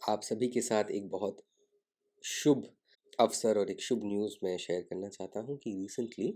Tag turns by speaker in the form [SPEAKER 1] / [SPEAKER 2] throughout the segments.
[SPEAKER 1] आप सभी के साथ एक बहुत शुभ अवसर और एक शुभ न्यूज़ मैं शेयर करना चाहता हूँ कि रिसेंटली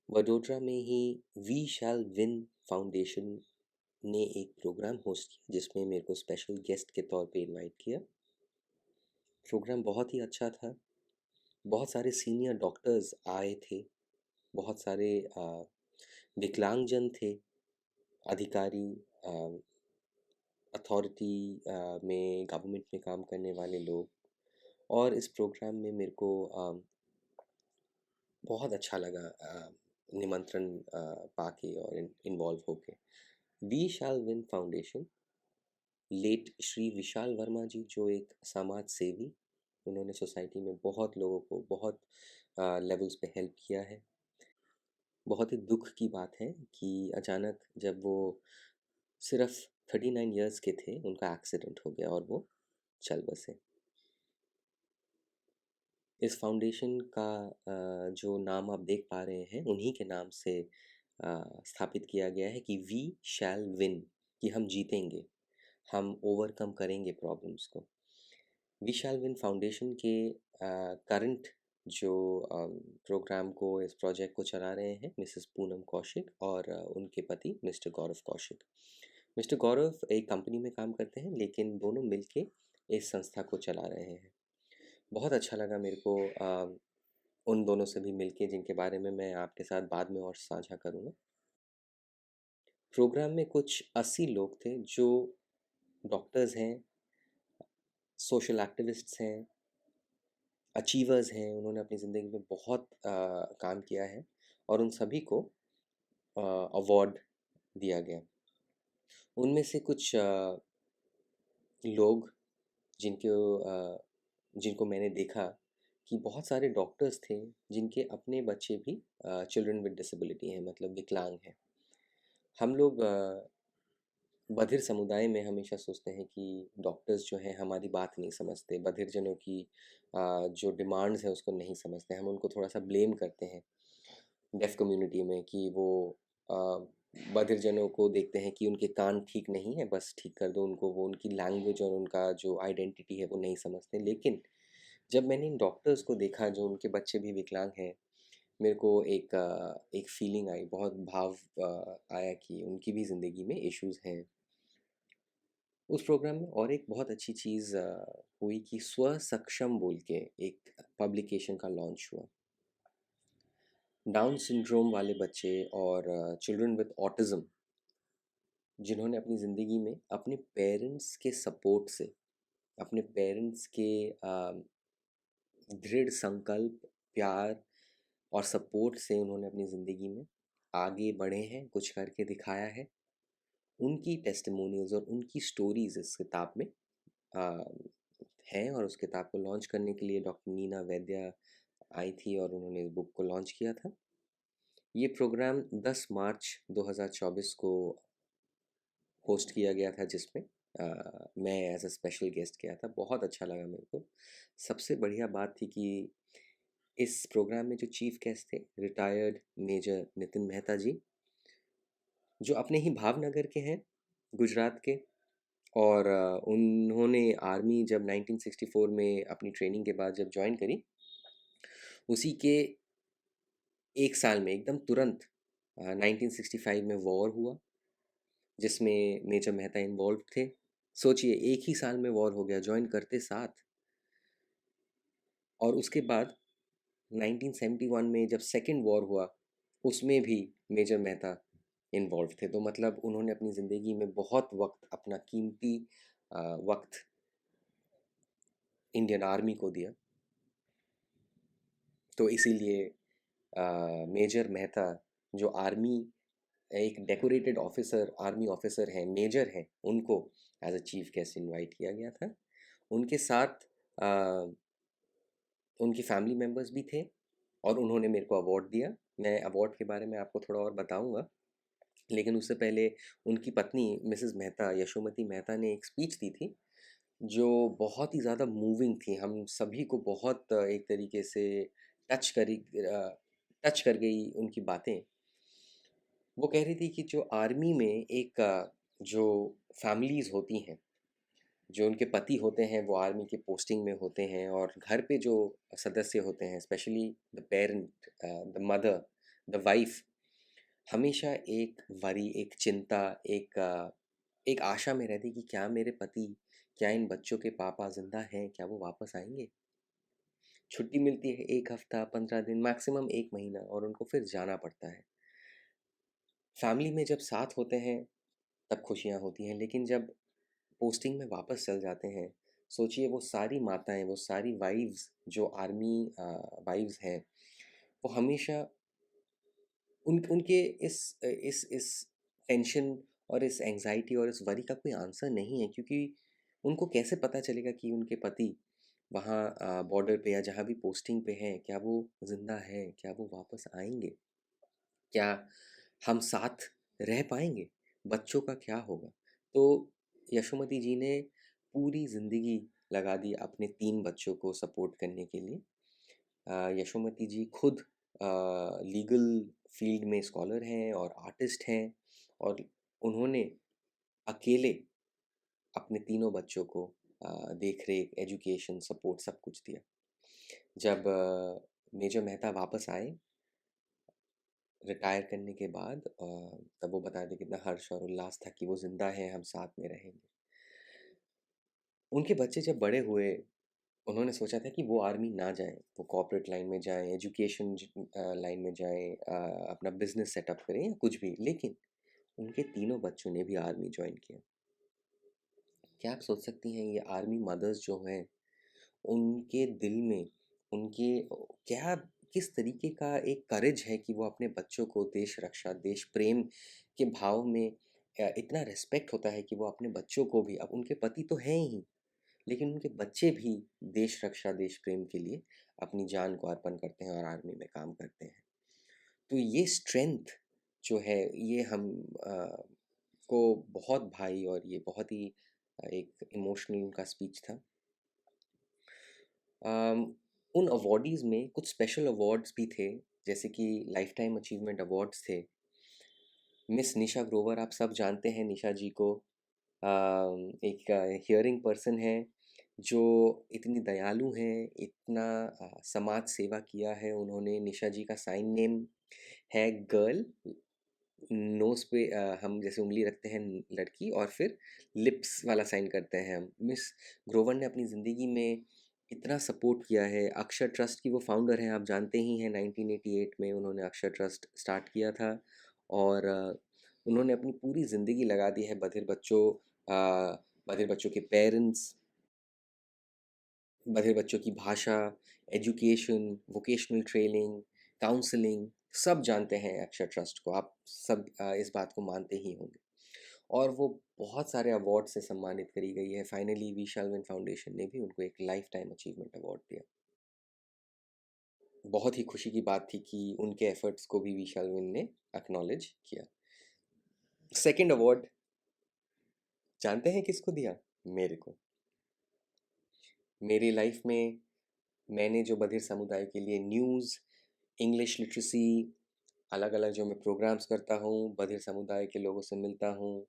[SPEAKER 1] वडोदरा में ही वी शैल विन फाउंडेशन ने एक प्रोग्राम होस्ट किया जिसमें मेरे को स्पेशल गेस्ट के तौर पे इनवाइट किया। प्रोग्राम बहुत ही अच्छा था। बहुत सारे सीनियर डॉक्टर्स आए थे। बहुत सारे विकलांगजन थे, अधिकारी, अथॉरिटी में गवर्नमेंट में काम करने वाले लोग। और इस प्रोग्राम में मेरे को बहुत अच्छा लगा निमंत्रण पाके और इन्वॉल्व होके। We shall win foundation, late Shri Vishal Verma ji जो एक समाज सेवी, उन्होंने सोसाइटी में बहुत लोगों को बहुत लेवल्स पे हेल्प किया है। बहुत ही दुख की बात है कि अचानक जब वो सिर्फ 39 इयर्स के थे उनका एक्सीडेंट हो गया और वो चल बसे। इस फाउंडेशन का जो नाम आप देख पा रहे हैं उन्हीं के नाम से स्थापित किया गया है कि वी शैल विन, कि हम जीतेंगे, हम ओवरकम करेंगे प्रॉब्लम्स को। वी शैल विन फाउंडेशन के करंट जो प्रोग्राम को, इस प्रोजेक्ट को चला रहे हैं मिसेस पूनम कौशिक और उनके पति मिस्टर गौरव कौशिक। मिस्टर गौरव एक कंपनी में काम करते हैं लेकिन दोनों मिलके इस संस्था को चला रहे हैं। बहुत अच्छा लगा मेरे को उन दोनों से भी मिलके, जिनके बारे में मैं आपके साथ बाद में और साझा करूँगा। प्रोग्राम में कुछ 80 लोग थे जो डॉक्टर्स हैं, सोशल एक्टिविस्ट्स हैं, अचीवर्स हैं। उन्होंने अपनी ज़िंदगी में बहुत काम किया है और उन सभी को अवार्ड दिया गया। उनमें से कुछ लोग जिनको जिनको मैंने देखा कि बहुत सारे डॉक्टर्स थे जिनके अपने बच्चे भी चिल्ड्रन विद डिसेबिलिटी हैं, मतलब विकलांग हैं। हम लोग बधिर समुदाय में हमेशा सोचते हैं कि डॉक्टर्स जो हैं हमारी बात नहीं समझते, बधिर जनों की जो डिमांड्स हैं उसको नहीं समझते। हम उनको थोड़ा सा ब्लेम करते हैं डेफ कम्युनिटी में कि वो अ, बधिर जनों को देखते हैं कि उनके कान ठीक नहीं है, बस ठीक कर दो उनको, वो उनकी लैंग्वेज और उनका जो आइडेंटिटी है वो नहीं समझते। लेकिन जब मैंने इन डॉक्टर्स को देखा जो उनके बच्चे भी विकलांग हैं, मेरे को एक फीलिंग आई, बहुत भाव आया कि उनकी भी ज़िंदगी में इश्यूज़ हैं। उस प्रोग्राम में और एक बहुत अच्छी चीज़ हुई कि स्व सक्षम बोल के एक पब्लिकेशन का लॉन्च हुआ। डाउन सिंड्रोम वाले बच्चे और चिल्ड्रन विद ऑटिज़्म जिन्होंने अपनी ज़िंदगी में अपने पेरेंट्स के सपोर्ट से, अपने पेरेंट्स के दृढ़ संकल्प, प्यार और सपोर्ट से उन्होंने अपनी ज़िंदगी में आगे बढ़े हैं, कुछ करके दिखाया है। उनकी टेस्टिमोनियल्स और उनकी स्टोरीज़ इस किताब में आ, हैं। और उस किताब को लॉन्च करने के लिए डॉक्टर नीना वैद्या आई थी और उन्होंने इस बुक को लॉन्च किया था। ये प्रोग्राम 10 मार्च 2024 को होस्ट किया गया था जिसमें मैं एज अ स्पेशल गेस्ट गया था। बहुत अच्छा लगा मेरे को। सबसे बढ़िया बात थी कि इस प्रोग्राम में जो चीफ गेस्ट थे रिटायर्ड मेजर नितिन मेहता जी, जो अपने ही भावनगर के हैं, गुजरात के। और उन्होंने आर्मी जब 1964 में अपनी ट्रेनिंग के बाद जब ज्वाइन करी, उसी के एक साल में एकदम तुरंत 1965 में वॉर हुआ जिसमें मेजर मेहता इन्वॉल्व थे। सोचिए, एक ही साल में वॉर हो गया ज्वाइन करते साथ। और उसके बाद 1971 में जब सेकेंड वॉर हुआ उसमें भी मेजर मेहता इन्वॉल्व थे। तो मतलब उन्होंने अपनी ज़िंदगी में बहुत वक्त, अपना कीमती वक्त इंडियन आर्मी को दिया। तो इसीलिए मेजर मेहता जो आर्मी, एक डेकोरेटेड ऑफिसर, आर्मी ऑफिसर हैं, मेजर हैं, उनको as a chief guest invite किया गया था। उनके साथ उनकी फैमिली मेम्बर्स भी थे और उन्होंने मेरे को अवार्ड दिया। मैं अवार्ड के बारे में आपको थोड़ा और बताऊंगा, लेकिन उससे पहले उनकी पत्नी मिसेस मेहता, यशोमती मेहता, ने एक स्पीच दी थी जो बहुत ही ज़्यादा मूविंग थी। हम सभी को बहुत एक तरीके से टच करी टच कर गई उनकी बातें। वो कह रही थी कि जो आर्मी में एक जो फैमिलीज़ होती हैं, जो उनके पति होते हैं वो आर्मी के पोस्टिंग में होते हैं, और घर पे जो सदस्य होते हैं, specially the parent, the mother, the wife, हमेशा एक वरी, एक चिंता, एक आशा में रहती कि क्या मेरे पति, क्या इन बच्चों के पापा ज़िंदा हैं? क्या वो वापस आएँगे? छुट्टी मिलती है 1 हफ़्ता, 15 दिन, मैक्सिमम 1 महीना, और उनको फिर जाना पड़ता है। फैमिली में जब साथ होते हैं तब खुशियाँ होती हैं, लेकिन जब पोस्टिंग में वापस चल जाते हैं, सोचिए वो सारी माताएँ, वो सारी वाइव्स जो आर्मी वाइव्स हैं, वो हमेशा उनके इस टेंशन और इस एंग्ज़ायटी और इस वरी का कोई आंसर नहीं है, क्योंकि उनको कैसे पता चलेगा कि उनके पति वहाँ बॉर्डर पे या जहाँ भी पोस्टिंग पे हैं, क्या वो ज़िंदा हैं? क्या वो वापस आएँगे? क्या हम साथ रह पाएँगे? बच्चों का क्या होगा? तो यशोमती जी ने पूरी ज़िंदगी लगा दी अपने 3 बच्चों को सपोर्ट करने के लिए। यशोमती जी खुद लीगल फील्ड में स्कॉलर हैं और आर्टिस्ट हैं, और उन्होंने अकेले अपने तीनों बच्चों को देख-रेख, एजुकेशन, सपोर्ट सब कुछ दिया। जब मेजर मेहता वापस आए रिटायर करने के बाद, तब वो बता रहे थे कितना हर्ष और उल्लास था कि वो ज़िंदा हैं, हम साथ में रहेंगे। उनके बच्चे जब बड़े हुए, उन्होंने सोचा था कि वो आर्मी ना जाएँ, वो कॉर्पोरेट लाइन में जाएँ, एजुकेशन लाइन में जाएँ, अपना बिज़नेस सेटअप करें या कुछ भी, लेकिन उनके तीनों बच्चों ने भी आर्मी जॉइन किया। क्या आप सोच सकती हैं, ये आर्मी मदर्स जो हैं, उनके दिल में, उनके क्या, किस तरीके का एक करेज है कि वो अपने बच्चों को देश रक्षा, देश प्रेम के भाव में इतना रिस्पेक्ट होता है कि वो अपने बच्चों को भी, अब उनके पति तो हैं ही, लेकिन उनके बच्चे भी देश रक्षा, देश प्रेम के लिए अपनी जान को अर्पण करते हैं और आर्मी में काम करते हैं। तो ये स्ट्रेंथ जो है, ये हम अ, को बहुत भाई, और ये बहुत ही एक इमोशनल उनका स्पीच था। अम, उन अवॉर्डीज़ में कुछ स्पेशल अवार्ड्स भी थे, जैसे कि लाइफ टाइम अचीवमेंट अवार्ड्स थे। मिस निशा ग्रोवर, आप सब जानते हैं निशा जी को। एक हियरिंग पर्सन है जो इतनी दयालु हैं, इतना समाज सेवा किया है उन्होंने। निशा जी का साइन नेम है गर्ल, नोज़ पे हम जैसे उँगली रखते हैं लड़की, और फिर लिप्स वाला साइन करते हैं हम। मिस ग्रोवर ने अपनी ज़िंदगी में इतना सपोर्ट किया है। अक्षर ट्रस्ट की वो फाउंडर हैं, आप जानते ही हैं। 1988 में उन्होंने अक्षर ट्रस्ट स्टार्ट किया था, और उन्होंने अपनी पूरी ज़िंदगी लगा दी है बधिर बच्चों के पेरेंट्स, बधिर बच्चों की भाषा, एजुकेशन, वोकेशनल ट्रेनिंग, काउंसलिंग, सब जानते हैं अक्षर ट्रस्ट को। आप सब इस बात को मानते ही होंगे, और वो बहुत सारे अवार्ड से सम्मानित करी गई है। Finally we shall win foundation ने भी उनको एक लाइफ टाइम अचीवमेंट अवार्ड दिया। बहुत ही खुशी की बात थी कि उनके एफर्ट्स को भी वी शैल विन ने एक्नॉलेज किया। सेकंड अवार्ड जानते हैं किसको दिया? मेरे को। मेरी लाइफ में मैंने जो बधिर समुदाय के लिए न्यूज़, इंग्लिश लिटरेसी, अलग अलग जो मैं प्रोग्राम्स करता हूँ, बधिर समुदाय के लोगों से मिलता हूँ,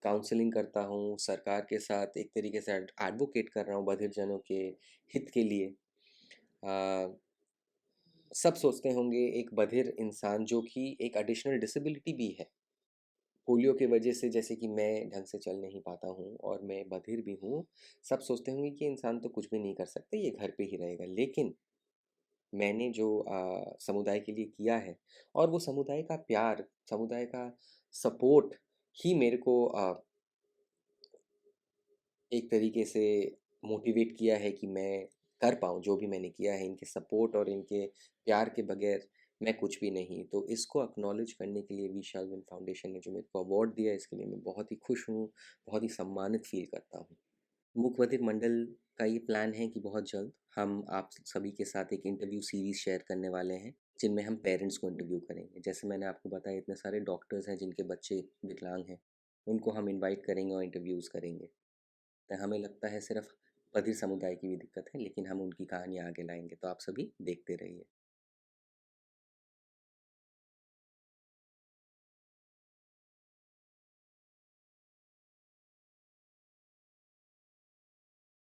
[SPEAKER 1] काउंसलिंग करता हूँ, सरकार के साथ एक तरीके से एडवोकेट कर रहा हूँ बधिर जनों के हित के लिए। आ, सब सोचते होंगे एक बधिर इंसान जो कि एक एडिशनल डिसेबिलिटी भी है, पोलियो की वजह से, जैसे कि मैं ढंग से चल नहीं पाता हूँ और मैं बधिर भी हूँ, सब सोचते होंगे कि इंसान तो कुछ भी नहीं कर सकता, ये घर पे ही रहेगा। लेकिन मैंने जो समुदाय के लिए किया है, और वो समुदाय का प्यार, समुदाय का सपोर्ट ही मेरे को एक तरीके से मोटिवेट किया है कि मैं कर पाऊँ जो भी मैंने किया है। इनके सपोर्ट और इनके प्यार के बगैर मैं कुछ भी नहीं। तो इसको एक्नॉलेज करने के लिए वी शैल विन फाउंडेशन ने जो मेरे को अवार्ड दिया, इसके लिए मैं बहुत ही खुश हूँ, बहुत ही सम्मानित फ़ील करता हूँ। मूक बधिर मंडल का ये प्लान है कि बहुत जल्द हम आप सभी के साथ एक इंटरव्यू सीरीज़ शेयर करने वाले हैं, जिनमें हम पेरेंट्स को इंटरव्यू करेंगे। जैसे मैंने आपको बताया, इतने सारे डॉक्टर्स हैं जिनके बच्चे विकलांग हैं, उनको हम इनवाइट करेंगे और इंटरव्यूज़ करेंगे। तो हमें लगता है सिर्फ बधिर समुदाय की भी दिक्कत है, लेकिन हम उनकी कहानी आगे लाएंगे, तो आप सभी देखते रहिए।